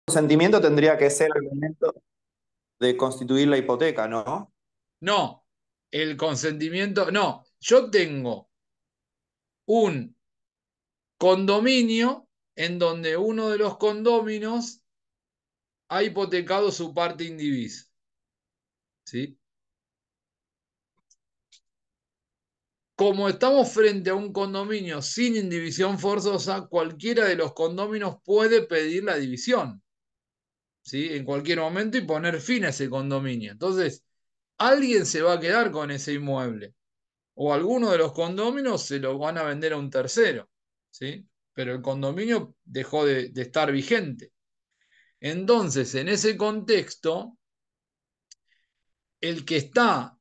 Consentimiento tendría que ser al momento de constituir la hipoteca, ¿no? No, el consentimiento, no, yo tengo un condominio en donde uno de los condóminos ha hipotecado su parte indivisa, ¿sí? Como estamos frente a un condominio sin indivisión forzosa, cualquiera de los condóminos puede pedir la división, ¿sí? En cualquier momento y poner fin a ese condominio. Entonces, alguien se va a quedar con ese inmueble o alguno de los condóminos se lo van a vender a un tercero, ¿sí? Pero el condominio dejó de estar vigente. Entonces, en ese contexto, el que está,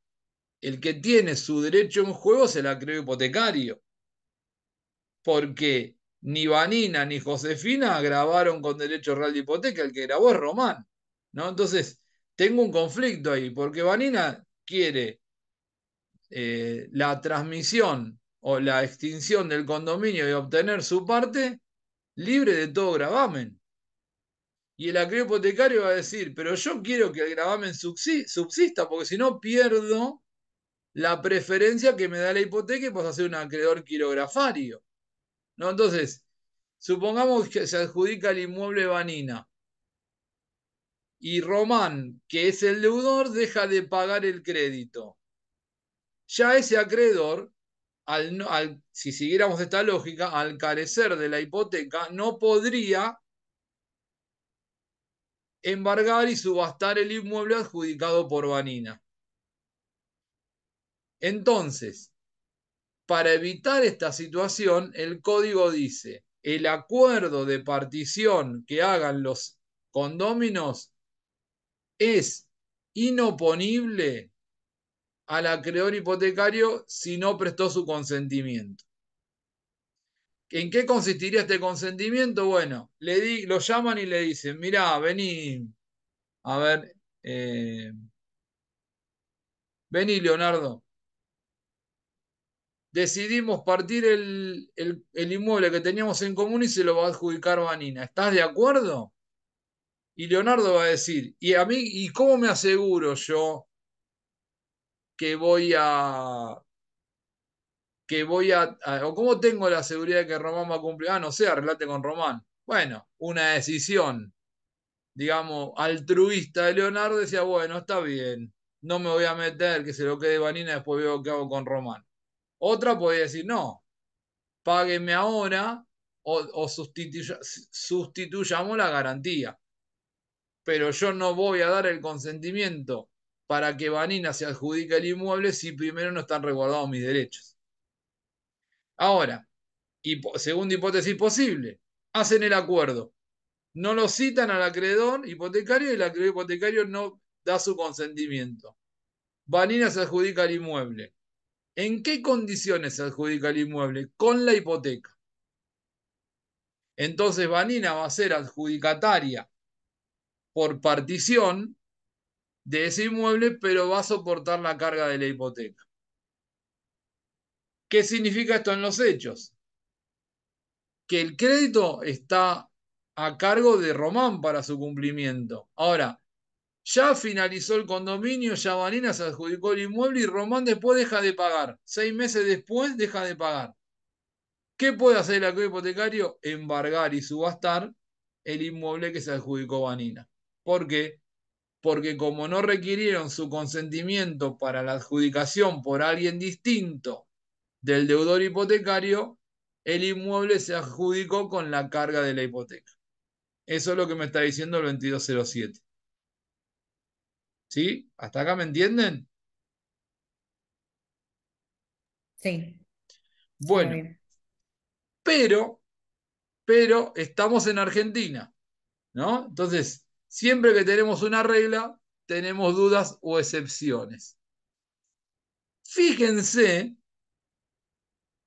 el que tiene su derecho en juego es el acreedor hipotecario, porque ni Vanina ni Josefina grabaron con derecho real de hipoteca, el que grabó es Román, ¿no? Entonces, tengo un conflicto ahí, porque Vanina quiere la transmisión o la extinción del condominio y obtener su parte libre de todo gravamen. Y el acreedor hipotecario va a decir, pero yo quiero que el gravamen subsista, porque si no pierdo la preferencia que me da la hipoteca y paso a ser un acreedor quirografario, ¿no? Entonces, supongamos que se adjudica el inmueble Vanina y Román, que es el deudor, deja de pagar el crédito. Ya ese acreedor, si siguiéramos esta lógica, al carecer de la hipoteca, no podría embargar y subastar el inmueble adjudicado por Vanina. Entonces, para evitar esta situación, el código dice, el acuerdo de partición que hagan los condóminos es inoponible al acreedor hipotecario si no prestó su consentimiento. ¿En qué consistiría este consentimiento? Bueno, lo llaman y le dicen, mirá, vení, a ver, vení Leonardo, decidimos partir el inmueble que teníamos en común y se lo va a adjudicar Vanina. ¿Estás de acuerdo? Y Leonardo va a decir, ¿y a mí, y cómo me aseguro yo que o cómo tengo la seguridad de que Román va a cumplir? Ah, no sé, arreglate con Román. Bueno, una decisión, digamos, altruista de Leonardo decía, bueno, está bien, no me voy a meter, que se lo quede Vanina, después veo qué hago con Román. Otra podría decir, no, págueme ahora o sustituyamos la garantía. Pero yo no voy a dar el consentimiento para que Vanina se adjudique el inmueble si primero no están resguardados mis derechos. Ahora, segunda hipótesis posible, hacen el acuerdo, no lo citan al acreedor hipotecario y el acreedor hipotecario no da su consentimiento. Vanina se adjudica el inmueble. ¿En qué condiciones se adjudica el inmueble? Con la hipoteca. Entonces Vanina va a ser adjudicataria por partición de ese inmueble, pero va a soportar la carga de la hipoteca. ¿Qué significa esto en los hechos? Que el crédito está a cargo de Román para su cumplimiento. Ahora, ya finalizó el condominio, ya Vanina se adjudicó el inmueble y Román después deja de pagar. 6 meses después deja de pagar. ¿Qué puede hacer el acreedor hipotecario? Embargar y subastar el inmueble que se adjudicó Vanina. ¿Por qué? Porque como no requirieron su consentimiento para la adjudicación por alguien distinto del deudor hipotecario, el inmueble se adjudicó con la carga de la hipoteca. Eso es lo que me está diciendo el 2207. ¿Sí? ¿Hasta acá me entienden? Sí, sí, Bueno, obvio. pero, pero estamos en Argentina, ¿no? Entonces, siempre que tenemos una regla, tenemos dudas o excepciones. Fíjense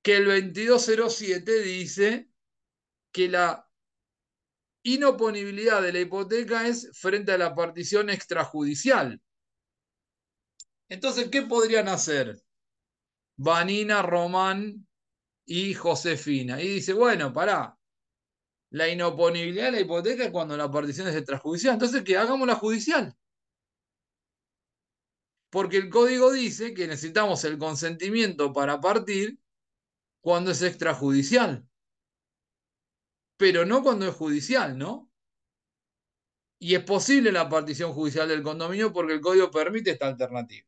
que el 2207 dice que la inoponibilidad de la hipoteca es frente a la partición extrajudicial. Entonces, ¿qué podrían hacer? Vanina, Román y Josefina. Y dice, bueno, pará. La inoponibilidad de la hipoteca es cuando la partición es extrajudicial. Entonces, que hagamos la judicial. Porque el código dice que necesitamos el consentimiento para partir cuando es extrajudicial, pero no cuando es judicial, ¿no? Y es posible la partición judicial del condominio porque el código permite esta alternativa.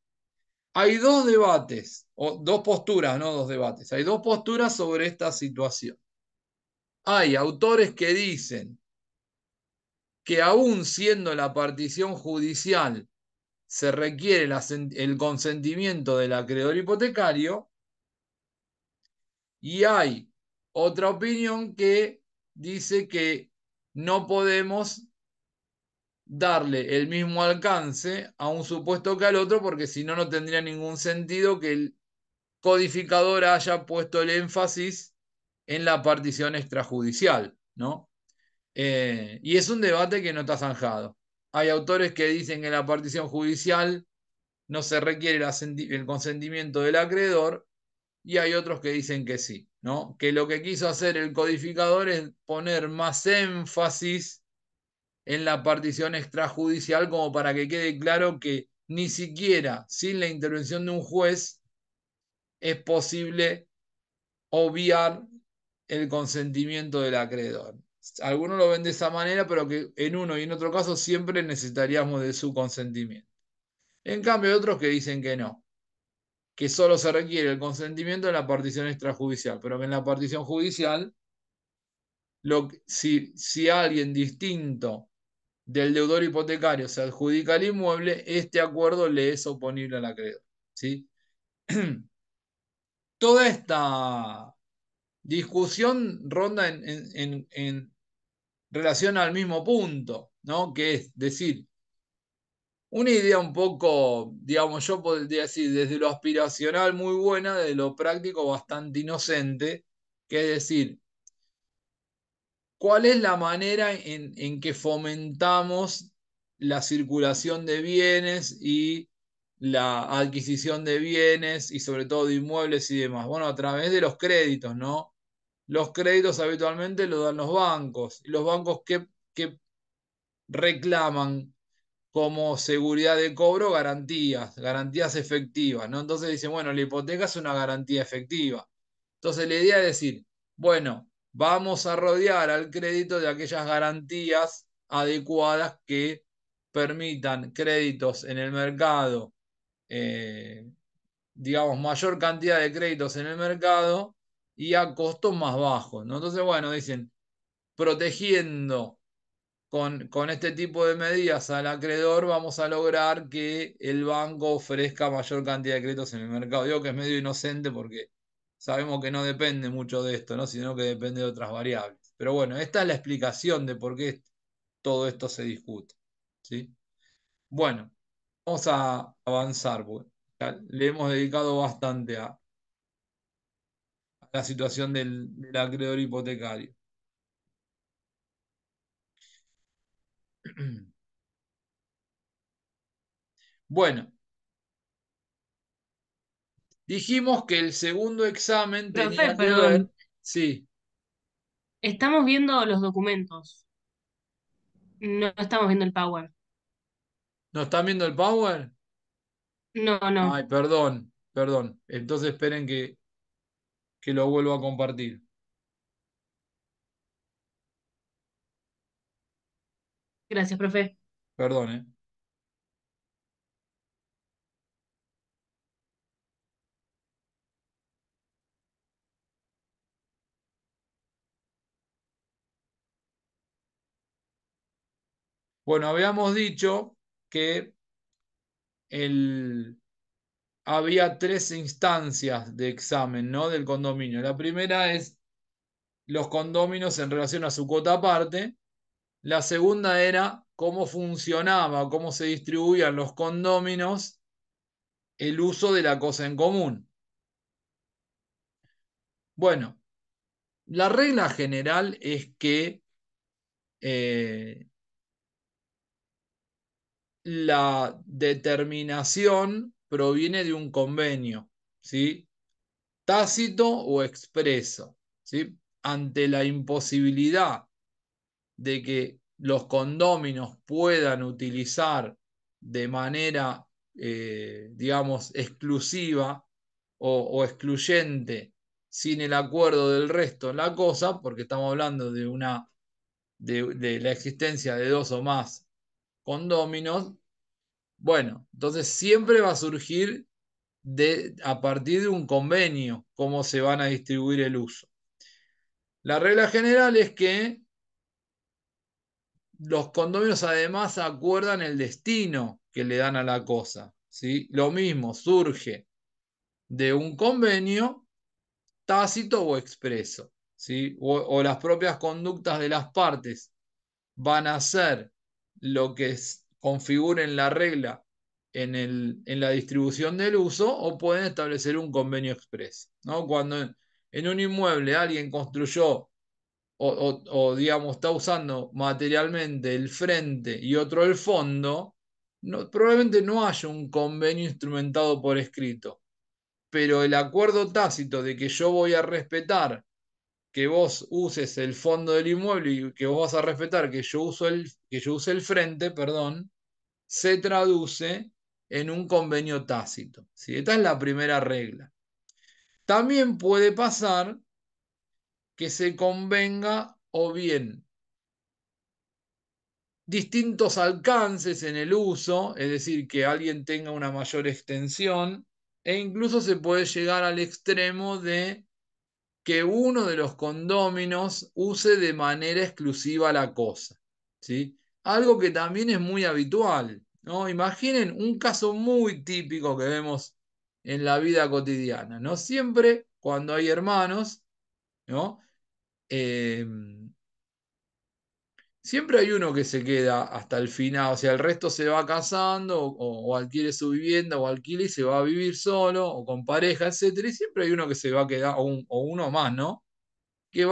Hay dos debates, o dos posturas, no dos debates, hay dos posturas sobre esta situación. Hay autores que dicen que aún siendo la partición judicial se requiere el consentimiento del acreedor hipotecario, y hay otra opinión que dice que no podemos darle el mismo alcance a un supuesto que al otro, porque si no, no tendría ningún sentido que el codificador haya puesto el énfasis en la partición extrajudicial, ¿no? Y es un debate que no está zanjado. Hay autores que dicen que en la partición judicial no se requiere el consentimiento del acreedor, y hay otros que dicen que sí, ¿no? Que lo que quiso hacer el codificador es poner más énfasis en la partición extrajudicial como para que quede claro que ni siquiera sin la intervención de un juez es posible obviar el consentimiento del acreedor. Algunos lo ven de esa manera, pero que en uno y en otro caso siempre necesitaríamos de su consentimiento. En cambio, hay otros que dicen que no, que solo se requiere el consentimiento en la partición extrajudicial, pero que en la partición judicial, si alguien distinto del deudor hipotecario se adjudica el inmueble, este acuerdo le es oponible al acreedor, ¿sí? Toda esta discusión ronda en relación al mismo punto, ¿no? Que es decir, una idea un poco, digamos, yo podría decir, desde lo aspiracional muy buena, de lo práctico bastante inocente, que es decir, ¿cuál es la manera en que fomentamos la circulación de bienes y la adquisición de bienes y sobre todo de inmuebles y demás? Bueno, a través de los créditos, ¿no? Los créditos habitualmente los dan los bancos. ¿Y los bancos qué reclaman como seguridad de cobro? Garantías efectivas, ¿no? Entonces dicen, bueno, la hipoteca es una garantía efectiva. Entonces la idea es decir, bueno, vamos a rodear al crédito de aquellas garantías adecuadas que permitan créditos en el mercado, eh, digamos, mayor cantidad de créditos en el mercado y a costos más bajos, ¿no? Entonces, bueno, dicen, protegiendo con este tipo de medidas al acreedor, vamos a lograr que el banco ofrezca mayor cantidad de créditos en el mercado. Digo que es medio inocente porque sabemos que no depende mucho de esto, ¿no? Sino que depende de otras variables. Pero bueno, esta es la explicación de por qué todo esto se discute, ¿sí? Bueno, vamos a avanzar, porque ya le hemos dedicado bastante a la situación del acreedor hipotecario. Bueno, dijimos que el segundo examen Profe, tenía que perdón, ver, sí, estamos viendo los documentos, no estamos viendo el Power. ¿no están viendo el Power? No, no. Ay, perdón. Entonces esperen que lo vuelvo a compartir. Gracias, profe. Perdón, ¿eh? Bueno, habíamos dicho que había tres instancias de examen, ¿no? Del condominio. La primera es los condóminos en relación a su cuota aparte. La segunda era cómo funcionaba, cómo se distribuían los condóminos, el uso de la cosa en común. Bueno, la regla general es que eh, la determinación proviene de un convenio, ¿sí? Tácito o expreso, ¿sí? Ante la imposibilidad de que los condóminos puedan utilizar de manera, digamos, exclusiva o excluyente, sin el acuerdo del resto en la cosa, porque estamos hablando de la existencia de dos o más condóminos. Bueno, entonces siempre va a surgir a partir de un convenio cómo se van a distribuir el uso. La regla general es que los condominios además acuerdan el destino que le dan a la cosa, ¿sí? Lo mismo surge de un convenio tácito o expreso, ¿sí? O las propias conductas de las partes van a ser lo que configure en la regla en la distribución del uso, o pueden establecer un convenio expreso, ¿no? Cuando en un inmueble alguien construyó digamos, está usando materialmente el frente y otro el fondo, probablemente no haya un convenio instrumentado por escrito, pero el acuerdo tácito de que yo voy a respetar que vos uses el fondo del inmueble y que vos vas a respetar que yo use el frente, perdón, se traduce en un convenio tácito, ¿sí? Esta es la primera regla. También puede pasar que se convenga o bien distintos alcances en el uso, es decir, que alguien tenga una mayor extensión, e incluso se puede llegar al extremo de que uno de los condóminos use de manera exclusiva la cosa, ¿sí? Algo que también es muy habitual, ¿no? Imaginen un caso muy típico que vemos en la vida cotidiana, ¿no? Siempre cuando hay hermanos, ¿no? Eh, Siempre hay uno que se queda hasta el final, o sea, el resto se va casando o adquiere su vivienda o alquila y se va a vivir solo o con pareja, etcétera, y siempre hay uno que se va a quedar, o uno más, ¿no? Que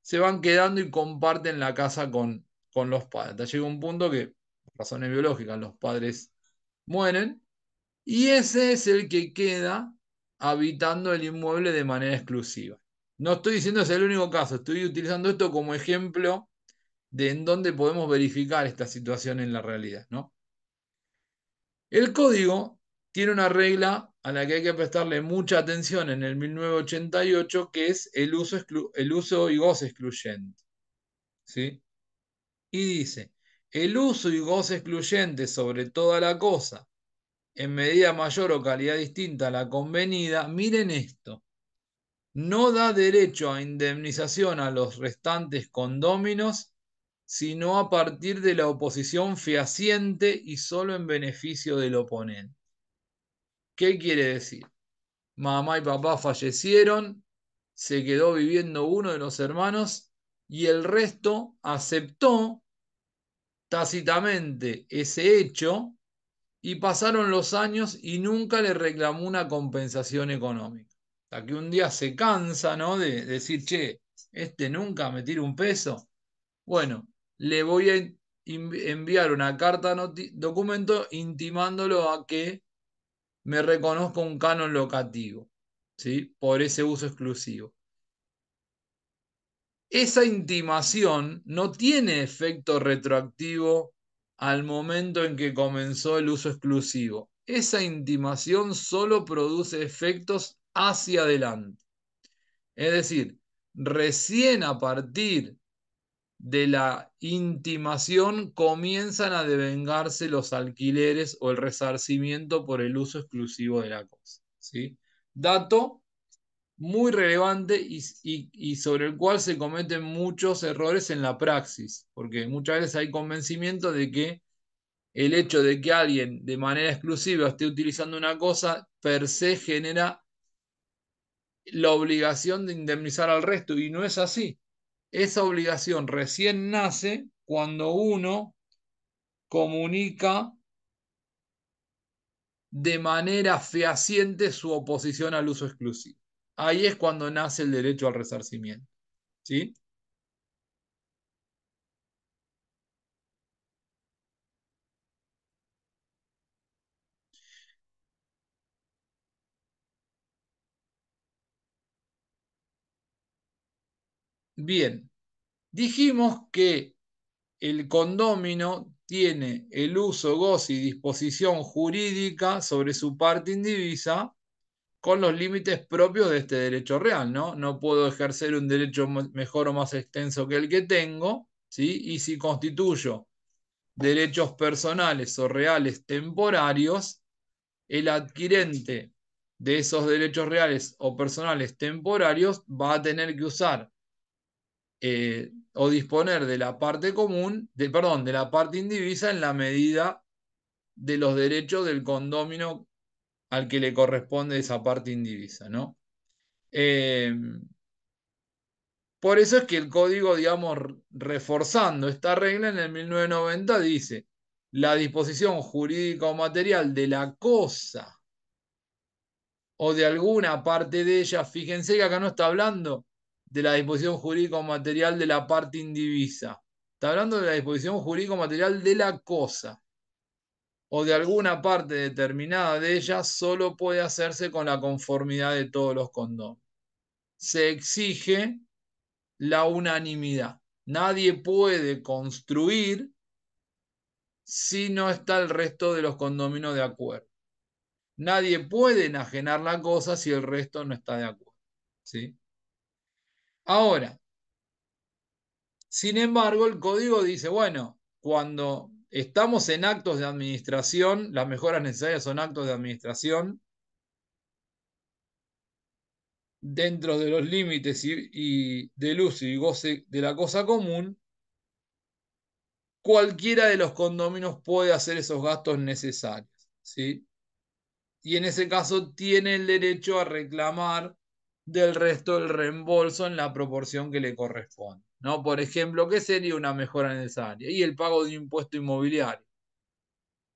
se van quedando y comparten la casa con los padres. Hasta llega un punto que, por razones biológicas, los padres mueren y ese es el que queda habitando el inmueble de manera exclusiva. No estoy diciendo que es el único caso, estoy utilizando esto como ejemplo de en dónde podemos verificar esta situación en la realidad, ¿no? El código tiene una regla a la que hay que prestarle mucha atención en el 1988, que es el uso y goce excluyente, ¿sí? Y dice, el uso y goce excluyente sobre toda la cosa, en medida mayor o calidad distinta a la convenida, miren esto, no da derecho a indemnización a los restantes condóminos, sino a partir de la oposición fehaciente y solo en beneficio del oponente. ¿Qué quiere decir? Mamá y papá fallecieron, se quedó viviendo uno de los hermanos y el resto aceptó tácitamente ese hecho y pasaron los años y nunca le reclamó una compensación económica. Hasta que un día se cansa, ¿no? De decir, che, este nunca me tira un peso. Bueno, le voy a enviar una carta documento intimándolo a que me reconozca un canon locativo, ¿sí? Por ese uso exclusivo. Esa intimación no tiene efecto retroactivo al momento en que comenzó el uso exclusivo. Esa intimación solo produce efectos hacia adelante. Es decir, recién a partir de la intimación comienzan a devengarse los alquileres o el resarcimiento por el uso exclusivo de la cosa, ¿sí? Dato muy relevante y sobre el cual se cometen muchos errores en la praxis, porque muchas veces hay convencimiento de que el hecho de que alguien de manera exclusiva esté utilizando una cosa per se genera la obligación de indemnizar al resto, y no es así. Esa obligación recién nace cuando uno comunica de manera fehaciente su oposición al uso exclusivo. Ahí es cuando nace el derecho al resarcimiento, ¿sí? Bien, Dijimos que el condómino tiene el uso, goce y disposición jurídica sobre su parte indivisa con los límites propios de este derecho real, ¿no? No puedo ejercer un derecho mejor o más extenso que el que tengo, ¿sí? Y si constituyo derechos personales o reales temporarios, el adquirente de esos derechos reales o personales temporarios va a tener que usar o disponer de la parte común, perdón, de la parte indivisa en la medida de los derechos del condómino al que le corresponde esa parte indivisa, ¿no? Por eso es que el código, digamos, reforzando esta regla en el 1990 dice, la disposición jurídica o material de la cosa o de alguna parte de ella, fíjense que acá no está hablando de la disposición jurídica o material de la parte indivisa, está hablando de la disposición jurídica o material de la cosa o de alguna parte determinada de ella, solo puede hacerse con la conformidad de todos los condóminos. Se exige la unanimidad. Nadie puede construir si no está el resto de los condóminos de acuerdo. Nadie puede enajenar la cosa si el resto no está de acuerdo. ¿Sí? Ahora, sin embargo, el código dice, bueno, cuando estamos en actos de administración, las mejoras necesarias son actos de administración dentro de los límites y del uso y goce de la cosa común, cualquiera de los condóminos puede hacer esos gastos necesarios, ¿sí? Y en ese caso tiene el derecho a reclamar del resto del reembolso en la proporción que le corresponde, ¿no? Por ejemplo, ¿qué sería una mejora necesaria? Y el pago de un impuesto inmobiliario,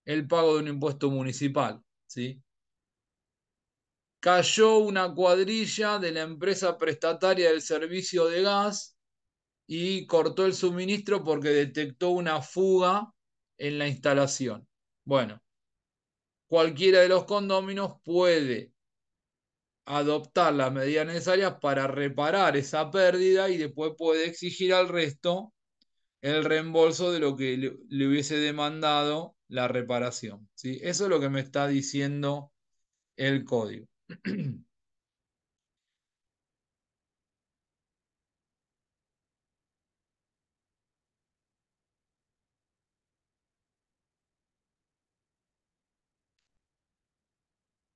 el pago de un impuesto municipal, ¿sí? Cayó una cuadrilla de la empresa prestataria del servicio de gas y cortó el suministro porque detectó una fuga en la instalación. Bueno, cualquiera de los condóminos puede adoptar las medidas necesarias para reparar esa pérdida y después puede exigir al resto el reembolso de lo que le hubiese demandado la reparación, ¿sí? Eso es lo que me está diciendo el código.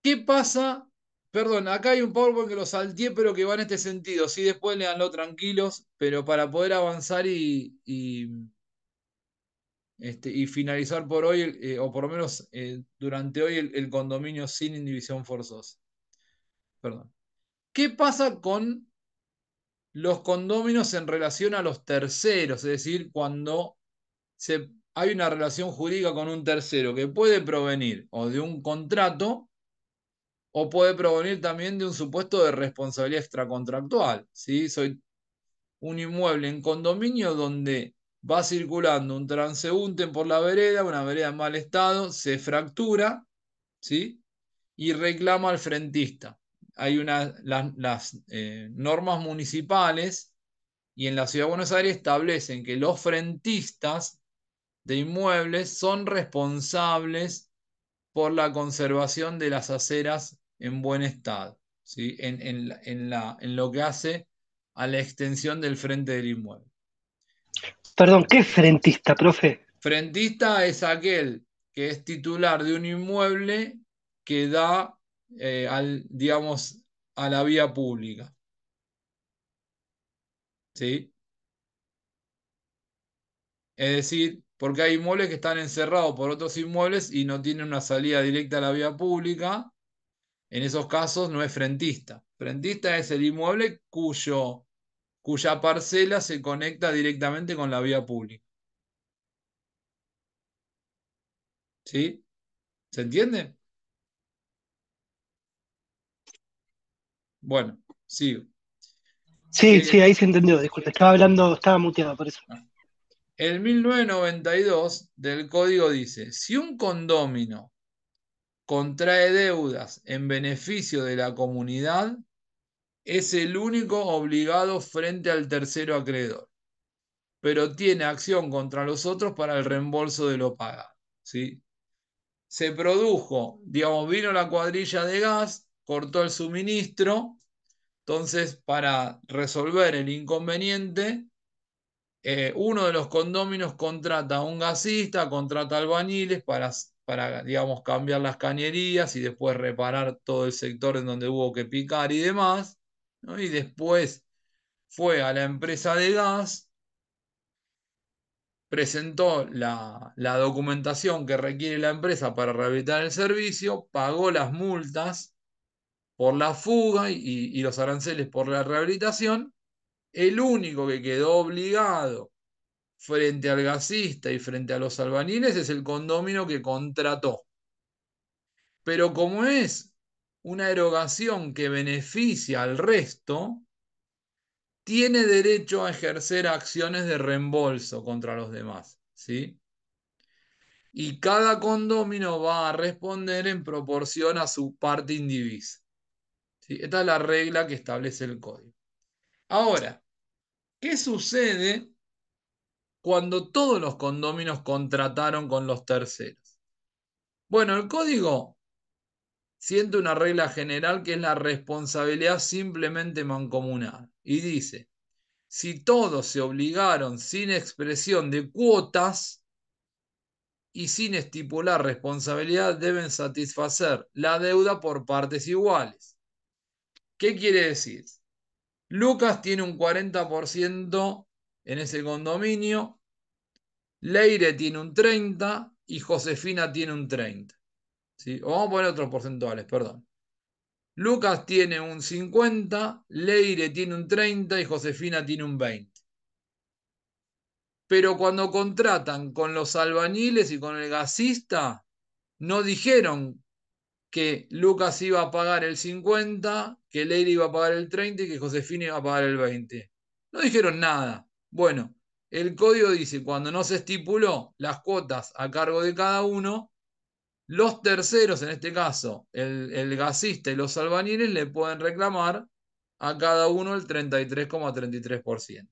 ¿Qué pasa? Perdón, acá hay un PowerPoint que lo salteé, pero que va en este sentido. Sí, después leanlo tranquilos, pero para poder avanzar y finalizar por hoy, o por lo menos durante hoy, el condominio sin indivisión forzosa. Perdón. ¿Qué pasa con los condóminos en relación a los terceros? Es decir, cuando hay una relación jurídica con un tercero que puede provenir o de un contrato o puede provenir también de un supuesto de responsabilidad extracontractual. ¿Sí? Soy un inmueble en condominio donde va circulando un transeúnte por la vereda, una vereda en mal estado, se fractura, ¿sí? Y reclama al frentista. Hay las normas municipales y en la Ciudad de Buenos Aires establecen que los frentistas de inmuebles son responsables por la conservación de las aceras en buen estado, ¿sí? En lo que hace a la extensión del frente del inmueble. Perdón, ¿qué es frentista, profe? Frentista es aquel que es titular de un inmueble que da, digamos, a la vía pública. ¿Sí? Es decir, porque hay inmuebles que están encerrados por otros inmuebles y no tienen una salida directa a la vía pública. En esos casos no es frentista. Frentista es el inmueble cuya parcela se conecta directamente con la vía pública. ¿Sí? ¿Se entiende? Bueno, sigo. Sí, sí, ahí se entendió, disculpe, estaba hablando, estaba muteado por eso. El 1992 del código dice, si un condómino contrae deudas en beneficio de la comunidad, es el único obligado frente al tercero acreedor. pero tiene acción contra los otros para el reembolso de lo pagado, ¿sí? Se produjo, digamos, vino la cuadrilla de gas, cortó el suministro, entonces para resolver el inconveniente, uno de los condóminos contrata a un gasista, contrata albañiles para, digamos, cambiar las cañerías y después reparar todo el sector en donde hubo que picar y demás, ¿no? Y después fue a la empresa de gas, presentó la documentación que requiere la empresa para rehabilitar el servicio, pagó las multas por la fuga y los aranceles por la rehabilitación. El único que quedó obligado frente al gasista y frente a los albañiles es el condomino que contrató. Pero como es una erogación que beneficia al resto, tiene derecho a ejercer acciones de reembolso contra los demás, ¿sí? Y cada condomino va a responder en proporción a su parte indivisa, ¿sí? Esta es la regla que establece el código. Ahora, ¿qué sucede cuando todos los condóminos contrataron con los terceros? Bueno, el código siente una regla general que es la responsabilidad simplemente mancomunada. Y dice, si todos se obligaron sin expresión de cuotas y sin estipular responsabilidad, deben satisfacer la deuda por partes iguales. ¿Qué quiere decir? Lucas tiene un 40% en ese condominio, Leire tiene un 30% y Josefina tiene un 30%. ¿Sí? O vamos a poner otros porcentuales, perdón. Lucas tiene un 50%, Leire tiene un 30% y Josefina tiene un 20%. Pero cuando contratan con los albañiles y con el gasista, no dijeron que Lucas iba a pagar el 50%, que Leire iba a pagar el 30% y que Josefina iba a pagar el 20%. No dijeron nada. Bueno, el código dice, cuando no se estipuló las cuotas a cargo de cada uno, los terceros, en este caso, el gasista y los albañiles, le pueden reclamar a cada uno el 33,33%.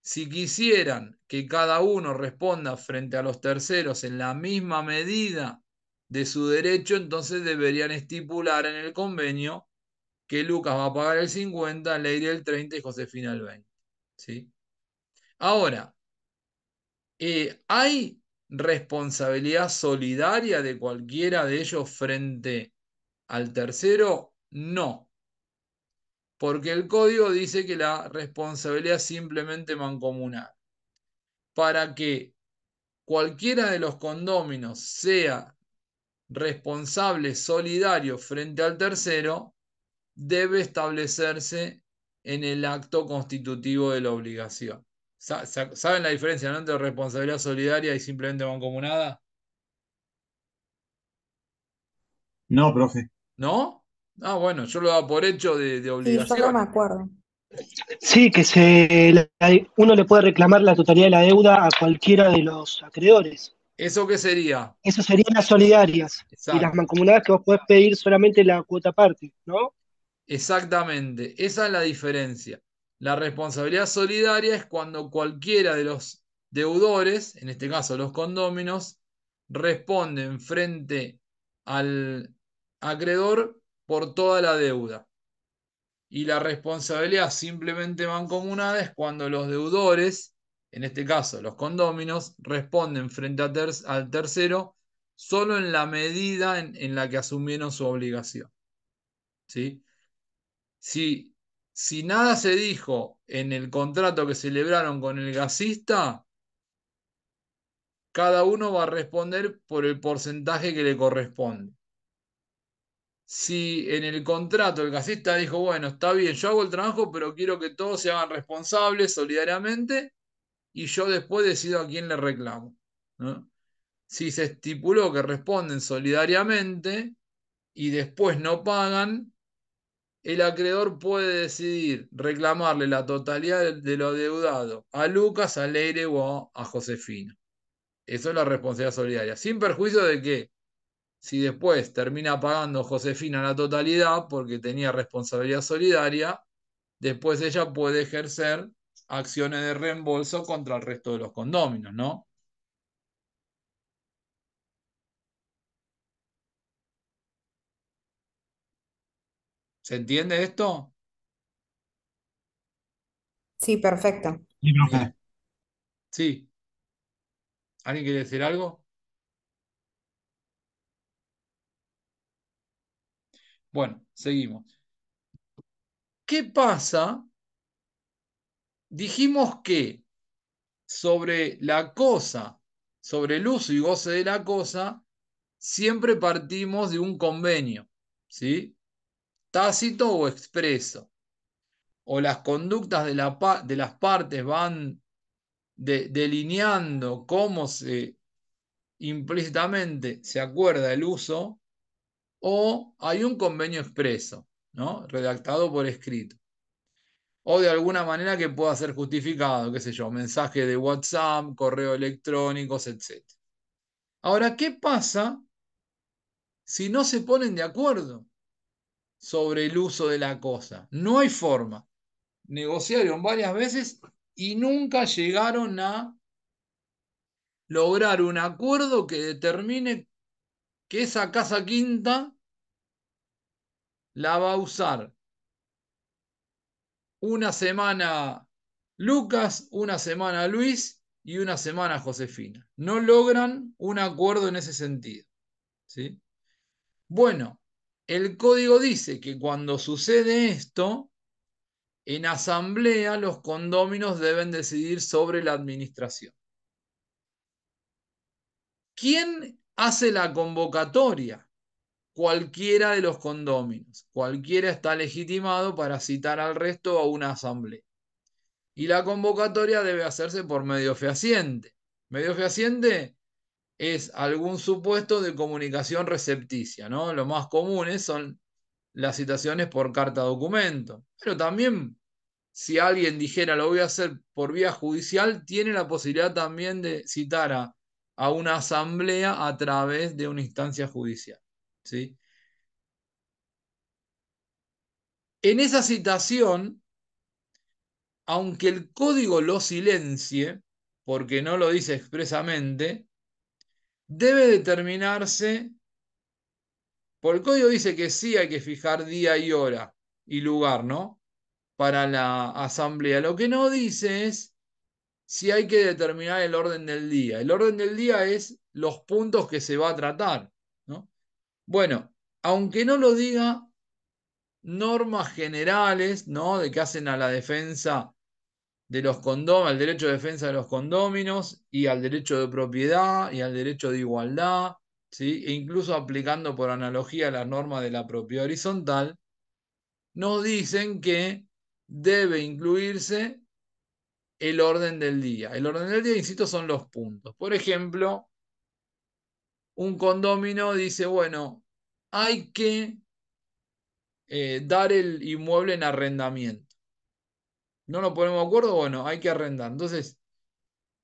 Si quisieran que cada uno responda frente a los terceros en la misma medida de su derecho, entonces deberían estipular en el convenio que Lucas va a pagar el 50%, Leire el 30% y Josefina el 20%. ¿Sí? Ahora, ¿hay responsabilidad solidaria de cualquiera de ellos frente al tercero? No, porque el código dice que la responsabilidad es simplemente mancomunada. Para que cualquiera de los condóminos sea responsable solidario frente al tercero, debe establecerse en el acto constitutivo de la obligación. ¿Saben la diferencia, ¿no?, entre responsabilidad solidaria y simplemente mancomunada? No, profe. ¿No? Ah, bueno, yo lo daba por hecho de Sí, yo no obligación. me acuerdo. Sí, que uno le puede reclamar la totalidad de la deuda a cualquiera de los acreedores. ¿Eso qué sería? Eso serían las solidarias. Y las Exacto. mancomunadas que vos podés pedir solamente la cuota parte, ¿no? Exactamente, esa es la diferencia. La responsabilidad solidaria es cuando cualquiera de los deudores, en este caso los condóminos, responden frente al acreedor por toda la deuda. Y la responsabilidad simplemente mancomunada es cuando los deudores, en este caso los condóminos, responden frente al tercero solo en la medida en la que asumieron su obligación. ¿Sí? Si nada se dijo en el contrato que celebraron con el gasista, cada uno va a responder por el porcentaje que le corresponde. Si en el contrato el gasista dijo, bueno, está bien, yo hago el trabajo, pero quiero que todos se hagan responsables solidariamente y yo después decido a quién le reclamo, ¿no? Si se estipuló que responden solidariamente y después no pagan, el acreedor puede decidir reclamarle la totalidad de lo adeudado a Lucas, a Leire o a Josefina. Eso es la responsabilidad solidaria. Sin perjuicio de que si después termina pagando Josefina la totalidad porque tenía responsabilidad solidaria, después ella puede ejercer acciones de reembolso contra el resto de los condóminos, ¿no? ¿Se entiende esto? Sí, perfecto. Sí, profe. Bien. Sí. ¿Alguien quiere decir algo? Bueno, seguimos. ¿Qué pasa? Dijimos que sobre la cosa, sobre el uso y goce de la cosa, siempre partimos de un convenio, ¿sí? Tácito o expreso. O las conductas de las partes van delineando cómo se implícitamente se acuerda el uso, o hay un convenio expreso, ¿no? Redactado por escrito. O de alguna manera que pueda ser justificado, qué sé yo, mensaje de WhatsApp, correo electrónicos, etc. Ahora, ¿qué pasa si no se ponen de acuerdo sobre el uso de la cosa? No hay forma. Negociaron varias veces y nunca llegaron a lograr un acuerdo que determine que esa casa quinta la va a usar una semana Lucas, una semana Luis y una semana Josefina. No logran un acuerdo en ese sentido, ¿sí? Bueno, el código dice que cuando sucede esto, en asamblea los condóminos deben decidir sobre la administración. ¿Quién hace la convocatoria? Cualquiera de los condóminos. Cualquiera está legitimado para citar al resto a una asamblea. Y la convocatoria debe hacerse por medio fehaciente. Medio fehaciente es algún supuesto de comunicación recepticia, ¿no? Lo más comunes son las citaciones por carta documento. Pero también, si alguien dijera lo voy a hacer por vía judicial, tiene la posibilidad también de citar a una asamblea a través de una instancia judicial, ¿sí? En esa citación, aunque el código lo silencie, porque no lo dice expresamente, debe determinarse, por el código dice que sí hay que fijar día y hora y lugar, ¿no? Para la asamblea. Lo que no dice es si hay que determinar el orden del día. El orden del día es los puntos que se va a tratar, ¿no? Bueno, aunque no lo diga, normas generales, ¿no? De que hacen a la defensa de los condóminos, al derecho de defensa de los condóminos y al derecho de propiedad y al derecho de igualdad, ¿sí? E incluso aplicando por analogía las normas de la propiedad horizontal, nos dicen que debe incluirse el orden del día. El orden del día, insisto, son los puntos. Por ejemplo, un condomino dice, bueno, hay que dar el inmueble en arrendamiento. ¿No nos ponemos de acuerdo? Bueno, hay que arrendar. Entonces,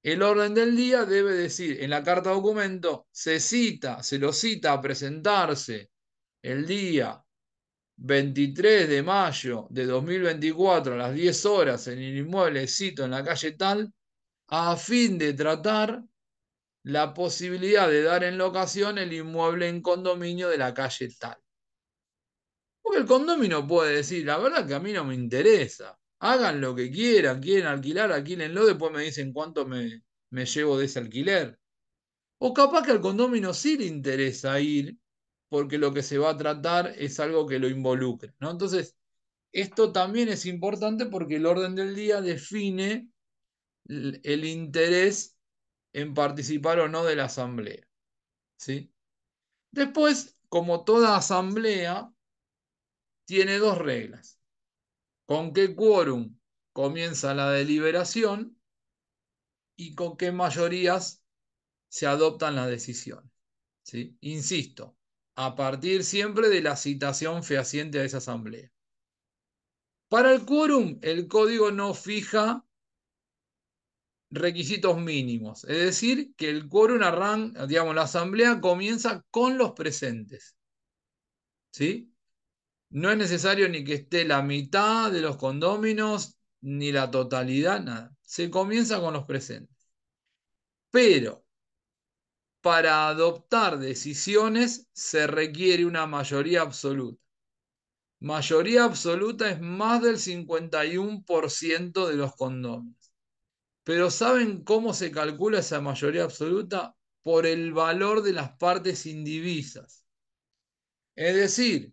el orden del día debe decir, en la carta documento, se lo cita a presentarse el día 23 de mayo de 2024 a las 10 horas en el inmueble cito en la calle tal, a fin de tratar la posibilidad de dar en locación el inmueble en condominio de la calle tal. Porque el condominio puede decir, la verdad que a mí no me interesa. Hagan lo que quieran, quieren alquilar, alquílenlo, después me dicen cuánto me llevo de ese alquiler. O capaz que al condominio sí le interesa ir, porque lo que se va a tratar es algo que lo involucra, ¿no? Entonces, esto también es importante porque el orden del día define el interés en participar o no de la asamblea, ¿sí? Después, como toda asamblea, tiene dos reglas. ¿Con qué quórum comienza la deliberación y con qué mayorías se adoptan las decisiones? ¿Sí? Insisto, a partir siempre de la citación fehaciente a esa asamblea. Para el quórum, el código no fija requisitos mínimos, es decir, que el quórum arranca, digamos, la asamblea comienza con los presentes, ¿sí? No es necesario ni que esté la mitad de los condóminos, ni la totalidad, nada. Se comienza con los presentes. Pero para adoptar decisiones se requiere una mayoría absoluta. Mayoría absoluta es más del 51% de los condóminos. Pero ¿saben cómo se calcula esa mayoría absoluta? Por el valor de las partes indivisas. Es decir,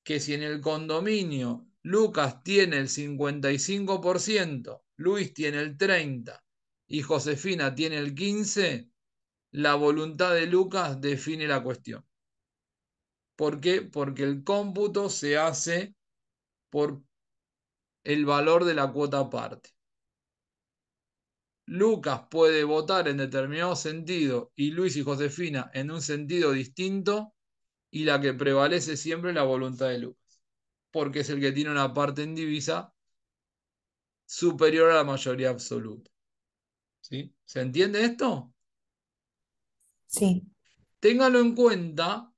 que si en el condominio Lucas tiene el 55%, Luis tiene el 30% y Josefina tiene el 15%, la voluntad de Lucas define la cuestión. ¿Por qué? Porque el cómputo se hace por el valor de la cuota parte. Lucas puede votar en determinado sentido y Luis y Josefina en un sentido distinto, y la que prevalece siempre es la voluntad de Lucas, porque es el que tiene una parte en divisa superior a la mayoría absoluta. ¿Sí? ¿Se entiende esto? Sí. Téngalo en cuenta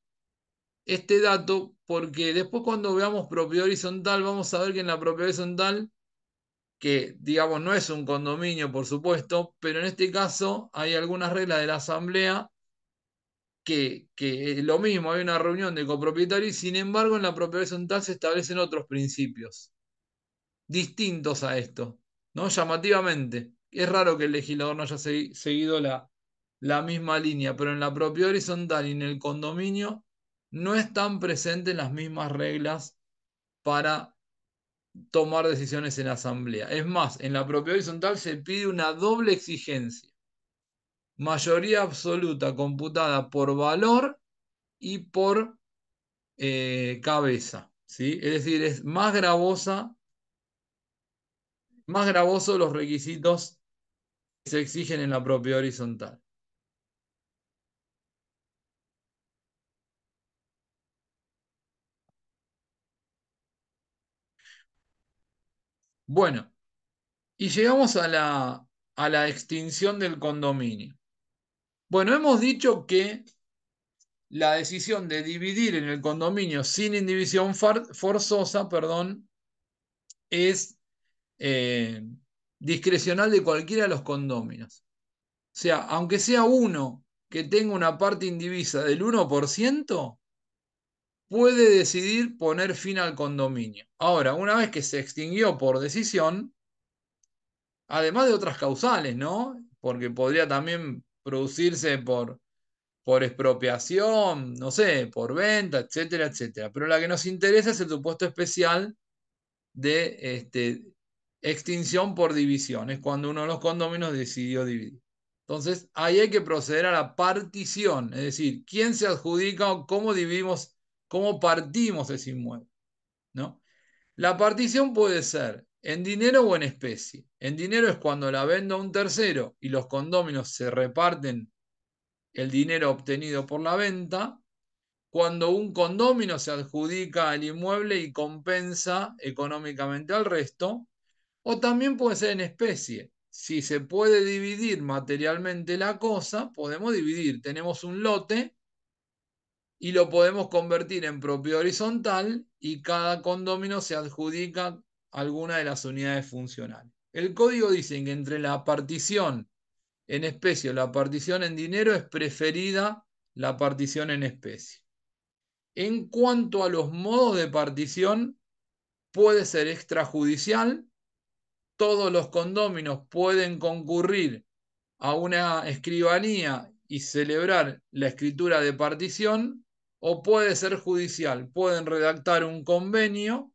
este dato, porque después cuando veamos propiedad horizontal vamos a ver que en la propiedad horizontal, que digamos no es un condominio por supuesto, pero en este caso hay algunas reglas de la asamblea que lo mismo, hay una reunión de copropietarios y sin embargo en la propiedad horizontal se establecen otros principios distintos a esto, ¿no? Llamativamente. Es raro que el legislador no haya seguido la misma línea, pero en la propiedad horizontal y en el condominio no están presentes las mismas reglas para tomar decisiones en asamblea. Es más, en la propiedad horizontal se pide una doble exigencia. Mayoría absoluta computada por valor y por cabeza, ¿sí? Es decir, es más gravoso los requisitos que se exigen en la propiedad horizontal. Bueno, y llegamos a la extinción del condominio. Bueno, hemos dicho que la decisión de dividir en el condominio sin indivisión forzosa, perdón, es discrecional de cualquiera de los condóminos. O sea, aunque sea uno que tenga una parte indivisa del 1%, puede decidir poner fin al condominio. Ahora, una vez que se extinguió por decisión, además de otras causales, ¿no? Porque podría también producirse por expropiación, no sé, por venta, etcétera, etcétera. Pero la que nos interesa es el supuesto especial de extinción por división. Es cuando uno de los condóminos decidió dividir. Entonces, ahí hay que proceder a la partición, es decir, quién se adjudica o cómo dividimos, cómo partimos ese inmueble, ¿no? La partición puede ser en dinero o en especie. En dinero es cuando la vendo a un tercero y los condóminos se reparten el dinero obtenido por la venta. Cuando un condómino se adjudica el inmueble y compensa económicamente al resto. O también puede ser en especie. Si se puede dividir materialmente la cosa, podemos dividir. Tenemos un lote y lo podemos convertir en propiedad horizontal y cada condomino se adjudica alguna de las unidades funcionales. El código dice que entre la partición en especie o la partición en dinero es preferida la partición en especie. En cuanto a los modos de partición, puede ser extrajudicial. Todos los condóminos pueden concurrir a una escribanía y celebrar la escritura de partición, o puede ser judicial. Pueden redactar un convenio,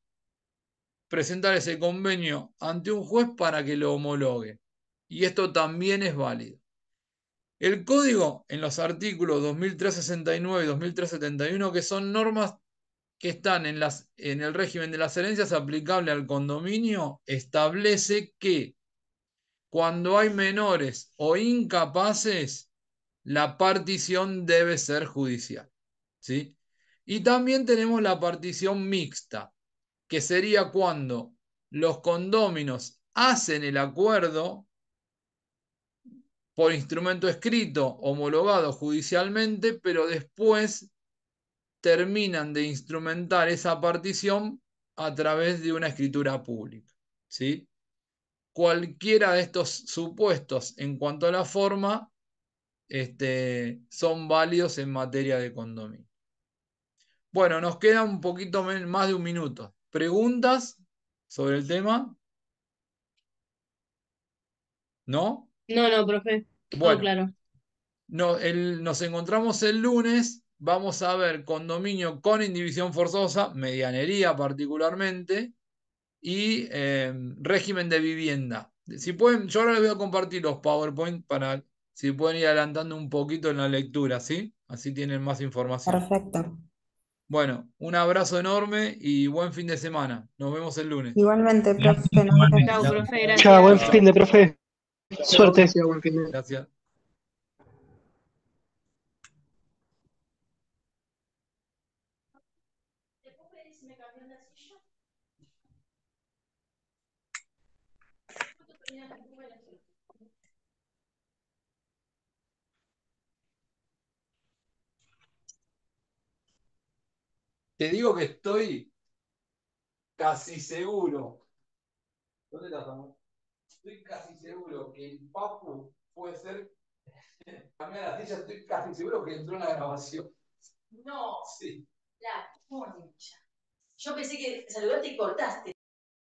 presentar ese convenio ante un juez para que lo homologue. Y esto también es válido. El código en los artículos 2369 y 2371, que son normas que están en el régimen de las herencias aplicable al condominio, establece que cuando hay menores o incapaces, la partición debe ser judicial, ¿sí? Y también tenemos la partición mixta, que sería cuando los condóminos hacen el acuerdo por instrumento escrito, homologado judicialmente, pero después terminan de instrumentar esa partición a través de una escritura pública, ¿sí? Cualquiera de estos supuestos en cuanto a la forma son válidos en materia de condominio. Bueno, nos queda un poquito más de un minuto. ¿Preguntas sobre el tema? ¿No? No, profe. Todo Bueno, claro. nos encontramos el lunes. Vamos a ver condominio con indivisión forzosa, medianería particularmente, y régimen de vivienda. Si pueden, yo ahora les voy a compartir los PowerPoint para si pueden ir adelantando un poquito en la lectura, ¿sí? Así tienen más información. Perfecto. Bueno, un abrazo enorme y buen fin de semana. Nos vemos el lunes. Igualmente, Gracias, profe, nos igualmente. vemos. Chao, profe, Chao, buen gracias. fin de, profe. Suerte. Gracias, buen fin de. Gracias. Te digo que estoy casi seguro. ¿Dónde estás, amor? Estoy casi seguro que el Papu puede ser. Cambiar la silla, estoy casi seguro que entró en la grabación. No, Sí. la concha. Yo pensé que saludaste y cortaste.